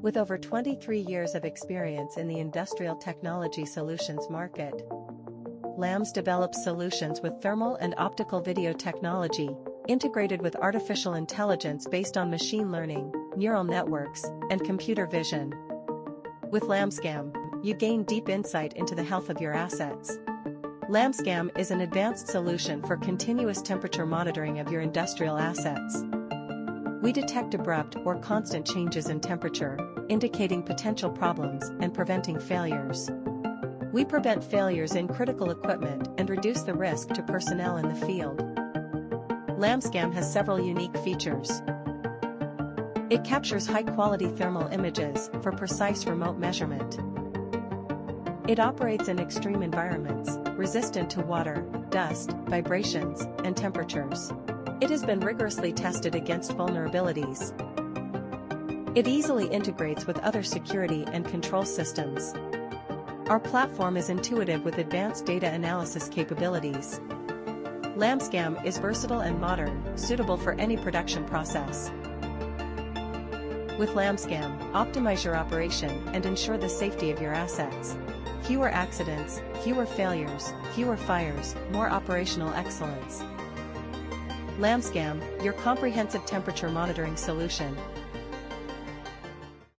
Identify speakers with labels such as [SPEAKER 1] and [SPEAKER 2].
[SPEAKER 1] With over 23 years of experience in the industrial technology solutions market, LAMS develops solutions with thermal and optical video technology, integrated with artificial intelligence based on machine learning, neural networks, and computer vision. With Lamscam, you gain deep insight into the health of your assets. Lamscam is an advanced solution for continuous temperature monitoring of your industrial assets. We detect abrupt or constant changes in temperature, indicating potential problems and preventing failures. We prevent failures in critical equipment and reduce the risk to personnel in the field. Lamscam has several unique features. It captures high-quality thermal images for precise remote measurement. It operates in extreme environments, resistant to water, dust, vibrations, and temperatures. It has been rigorously tested against vulnerabilities. It easily integrates with other security and control systems. Our platform is intuitive with advanced data analysis capabilities. Lamscam is versatile and modern, suitable for any production process. With Lamscam, optimize your operation and ensure the safety of your assets. Fewer accidents, fewer failures, fewer fires, more operational excellence. Lamscam, your comprehensive temperature monitoring solution,